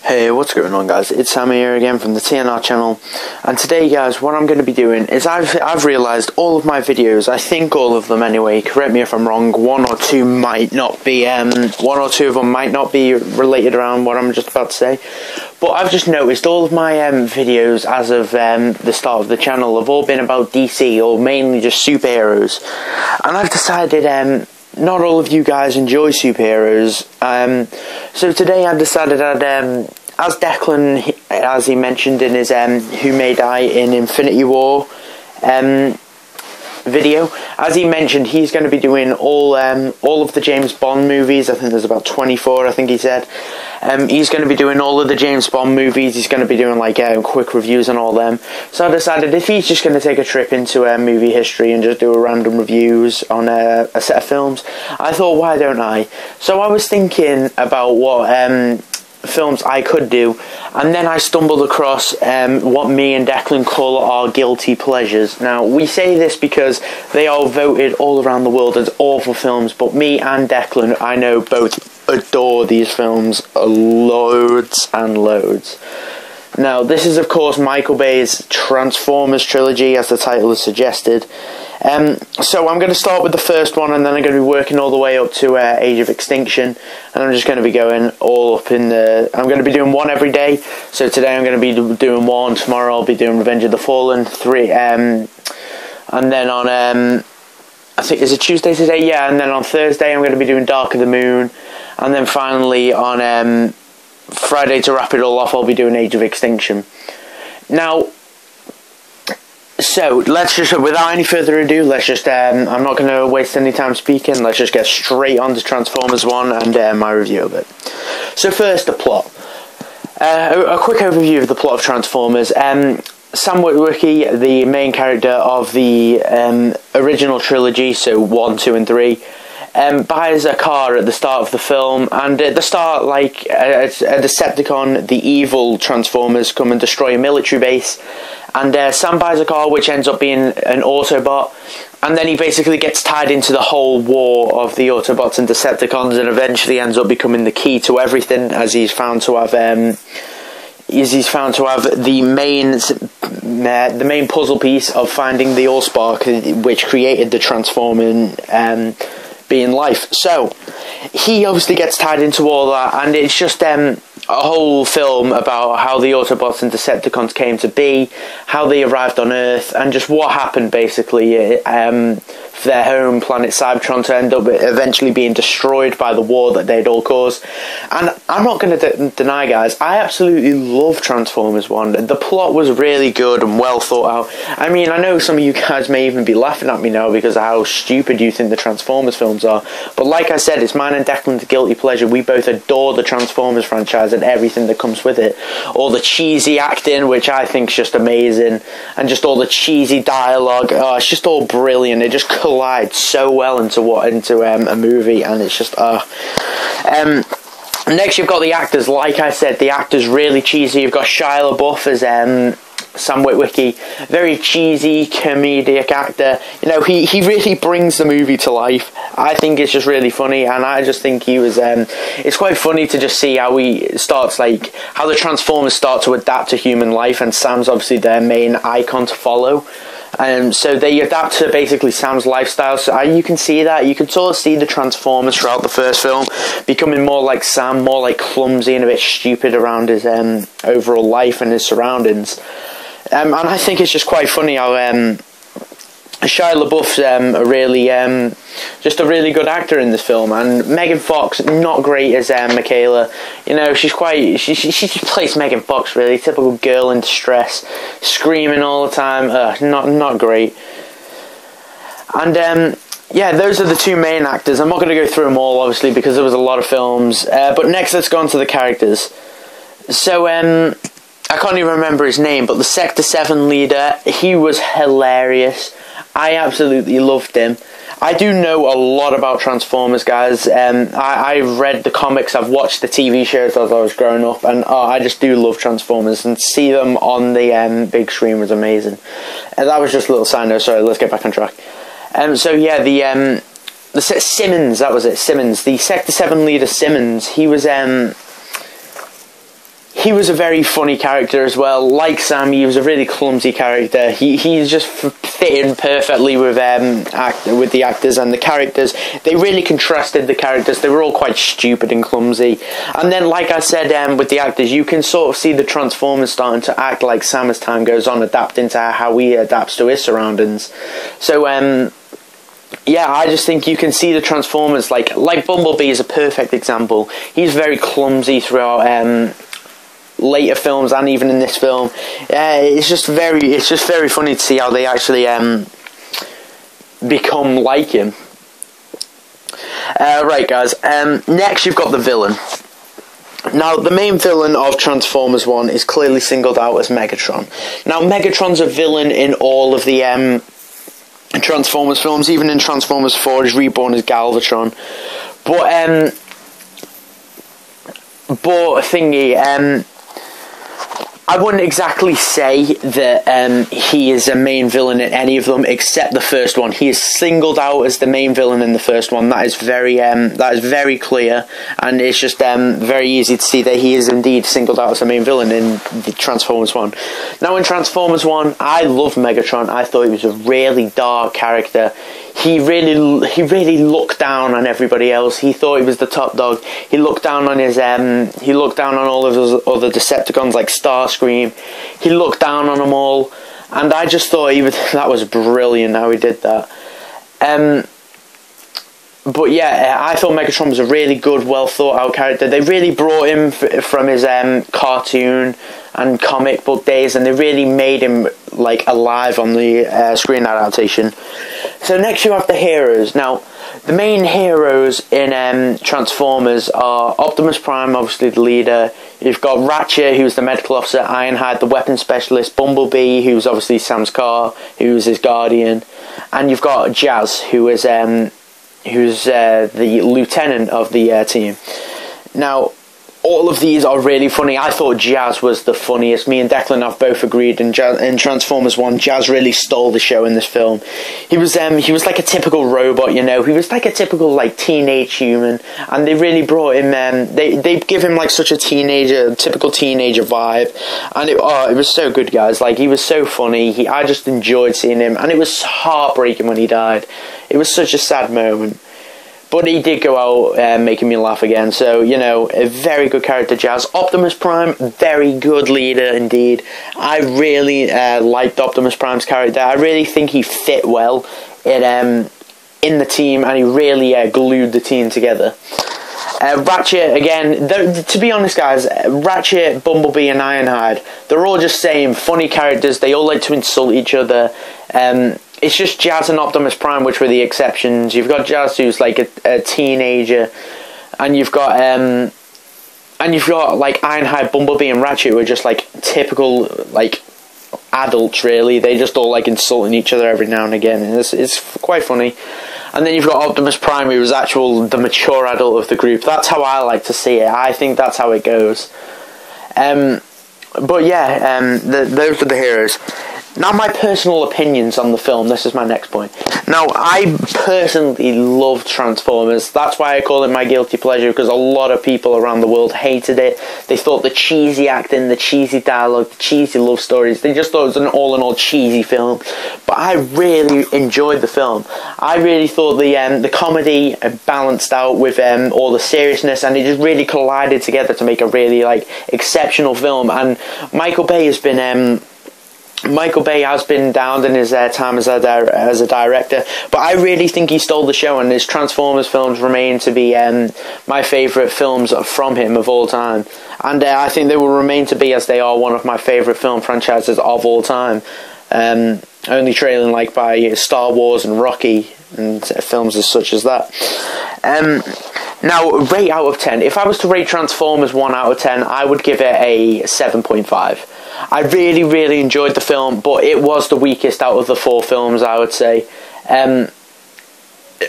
Hey, what's going on, guys? It's Sam here again from the TNR channel, and today, guys, what I'm going to be doing is I've realised all of my videos, I think all of them anyway, correct me if I'm wrong, one or two of them might not be related around what I'm just about to say, but I've just noticed all of my videos as of the start of the channel have all been about DC, or mainly just superheroes, and I've decided not all of you guys enjoy superheroes, so today I decided I'd, as Declan, as he mentioned in his Who May Die in Infinity War video, as he mentioned, he's going to be doing all of the James Bond movies. I think there's about 24, I think he said. He's going to be doing all of the James Bond movies. He's going to be doing like quick reviews on all them. So I decided if he's just going to take a trip into movie history and just do a random reviews on a set of films, I thought, why don't I? So I was thinking about what films I could do, and then I stumbled across what me and Declan call our guilty pleasures. Now, we say this because they are voted all around the world as awful films, but me and Declan, I know, both adore these films loads and loads. Now, this is of course Micheal Bay's Transformers trilogy, as the title has suggested. So I'm going to start with the first one, and then I'm going to be working all the way up to Age of Extinction, and I'm just going to be going all up in the... I'm going to be doing one every day. So today I'm going to be doing one, tomorrow I'll be doing Revenge of the Fallen, 3, and then on, I think, is it Tuesday today? Yeah, and then on Thursday I'm going to be doing Dark of the Moon, and then finally on Friday, to wrap it all off, I'll be doing Age of Extinction. Now, so let's just, without any further ado, let's just, I'm not going to waste any time speaking, let's just get straight on to Transformers 1 and my review of it. So first, the plot. A quick overview of the plot of Transformers. Sam Witwicky, the main character of the original trilogy, so 1, 2 and 3, buys a car at the start of the film, and at the start, like a Decepticon, the evil Transformers come and destroy a military base, and Sam buys a car which ends up being an Autobot, and then he basically gets tied into the whole war of the Autobots and Decepticons, and eventually ends up becoming the key to everything, as he's found to have the main puzzle piece of finding the Allspark, which created the transforming being life. So he obviously gets tied into all that, and it's just a whole film about how the Autobots and Decepticons came to be, how they arrived on Earth, and just what happened basically for their home planet Cybertron to end up eventually being destroyed by the war that they'd all caused. And I'm not going to deny, guys, I absolutely love Transformers 1. The plot was really good and well thought out. I mean, I know some of you guys may even be laughing at me now because of how stupid you think the Transformers films are, but like I said, it's mine and Declan's guilty pleasure. We both adore the Transformers franchise and everything that comes with it. All the cheesy acting, which I think is just amazing, and just all the cheesy dialogue. Oh, it's just all brilliant. It just collides so well into a movie, and it's just next you've got the actors. Like I said, the actors really cheesy. You've got Shia LaBeouf as Sam Witwicky, very cheesy comedic actor. You know, he really brings the movie to life. I think it's just really funny, and I just think he was it's quite funny to just see how he starts, like how the Transformers start to adapt to human life, and Sam's obviously their main icon to follow. So they adapt to basically Sam's lifestyle. So you can see that. You can sort of see the Transformers throughout the first film becoming more like Sam, more like clumsy and a bit stupid around his overall life and his surroundings. And I think it's just quite funny how Shia LaBeouf's just a really good actor in this film, and Megan Fox, not great as Michaela. You know, she just plays Megan Fox, really typical girl in distress, screaming all the time. Not great. And yeah, those are the two main actors. I'm not going to go through them all, obviously, because there was a lot of films. But next, let's go on to the characters. So I can't even remember his name, but the Sector 7 leader, he was hilarious. I absolutely loved him. I do know a lot about Transformers, guys. I've read the comics, I've watched the TV shows as I was growing up, and I just do love Transformers, and to see them on the big screen was amazing. And that was just a little side note, sorry, let's get back on track. So yeah, Simmons, that was it, Simmons. The Sector 7 leader, Simmons, he was he was a very funny character as well. Like Sam, he was a really clumsy character. He just fit in perfectly with the actors and the characters. They really contrasted the characters. They were all quite stupid and clumsy. And then, like I said, with the actors, you can sort of see the Transformers starting to act like Sam as time goes on, adapting to how he adapts to his surroundings. So, yeah, I just think you can see the Transformers, like Bumblebee is a perfect example. He's very clumsy throughout later films and even in this film. It's just very funny to see how they actually become like him. Right, guys. Next, you've got the villain. Now, the main villain of Transformers 1 is clearly singled out as Megatron. Now, Megatron's a villain in all of the Transformers films. Even in Transformers 4, he's reborn as Galvatron. But thingy, I wouldn't exactly say that he is a main villain in any of them except the first one. He is singled out as the main villain in the first one. That is very clear, and it's just very easy to see that he is indeed singled out as the main villain in the Transformers 1. Now, in Transformers 1, I love Megatron. I thought he was a really dark character. He really looked down on everybody else. He thought he was the top dog. He looked down on all of those other Decepticons like Starscream. He looked down on them all, and I just thought that was brilliant how he did that. But yeah, I thought Megatron was a really good, well thought out character. They really brought him from his cartoon and comic book days, and they really made him like alive on the screen adaptation. So next you have the heroes. Now, the main heroes in Transformers are Optimus Prime, obviously the leader. You've got Ratchet, who's the medical officer, Ironhide, the weapons specialist, Bumblebee, who's obviously Sam's car, who's his guardian, and you've got Jazz, who's the lieutenant of the team. Now, all of these are really funny. I thought Jazz was the funniest. Me and Declan have both agreed in Transformers 1, Jazz really stole the show in this film. He was like a typical robot, you know. He was like a typical like teenage human, and they really brought him. They give him like such a typical teenager vibe, and it was so good, guys. Like, he was so funny. I just enjoyed seeing him, and it was heartbreaking when he died. It was such a sad moment. But he did go out making me laugh again. So, you know, a very good character, Jazz. Optimus Prime, very good leader indeed. I really liked Optimus Prime's character. I really think he fit well in the team, and he really glued the team together. Ratchet, again, to be honest, guys, Ratchet, Bumblebee and Ironhide, they're all just same funny characters. They all like to insult each other. It's just Jazz and Optimus Prime which were the exceptions. You've got Jazz, who's like a teenager, and you've got like Ironhide, Bumblebee and Ratchet, who are just like typical like adults, really. They just all like insulting each other every now and again, and it's quite funny. And then you've got Optimus Prime, who is the mature adult of the group. That's how I like to see it. I think that's how it goes. But yeah, those are the heroes. Now, my personal opinions on the film. This is my next point. Now, I personally love Transformers. That's why I call it my guilty pleasure, because a lot of people around the world hated it. They thought the cheesy acting, the cheesy dialogue, the cheesy love stories, they just thought it was an all-in-all cheesy film. But I really enjoyed the film. I really thought the comedy balanced out with all the seriousness, and it just really collided together to make a really like exceptional film. And Micheal Bay has been down in his time as a director, but I really think he stole the show, and his Transformers films remain to be my favourite films from him of all time, and I think they will remain to be, as they are, one of my favourite film franchises of all time, only trailing like by Star Wars and Rocky and films as such as that. Now, rate out of 10. If I was to rate Transformers 1 out of 10, I would give it a 7.5. I really, really enjoyed the film, but it was the weakest out of the 4 films, I would say.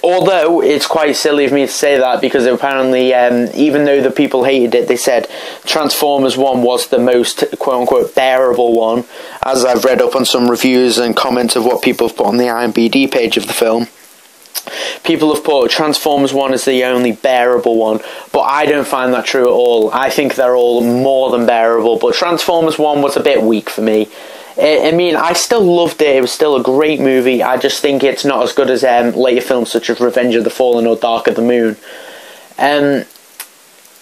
Although, it's quite silly of me to say that, because apparently, even though the people hated it, they said Transformers 1 was the most, quote-unquote, bearable one, as I've read up on some reviews and comments of what people have put on the IMDb page of the film. People have put Transformers 1 as the only bearable one, but I don't find that true at all. I think they're all more than bearable, but Transformers 1 was a bit weak for me. I mean, I still loved it. It was still a great movie. I just think it's not as good as later films such as Revenge of the Fallen or Dark of the Moon.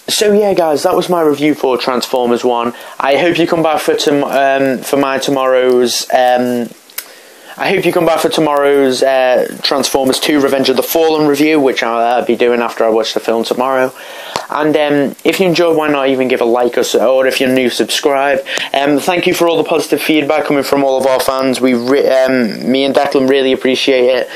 So yeah, guys, that was my review for Transformers 1. I hope you come back for tomorrow's Transformers 2 Revenge of the Fallen review, which I'll be doing after I watch the film tomorrow. And if you enjoyed, why not even give a like, or if you're new, subscribe. Thank you for all the positive feedback coming from all of our fans. Me and Declan really appreciate it.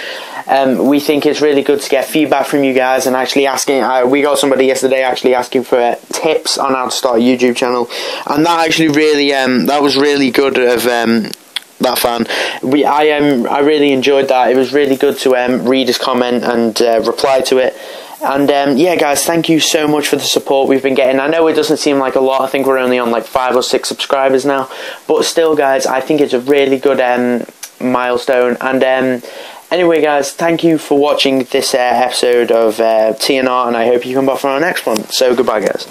We think it's really good to get feedback from you guys, and actually asking. We got somebody yesterday actually asking for tips on how to start a YouTube channel, and that actually really that was really good of that fan. I really enjoyed that. It was really good to read his comment and reply to it. And yeah, guys, thank you so much for the support we've been getting. I know it doesn't seem like a lot. I think we're only on like 5 or 6 subscribers now, but still, guys, I think it's a really good milestone. And anyway, guys, thank you for watching this episode of TNR, and I hope you come back for our next one. So goodbye, guys.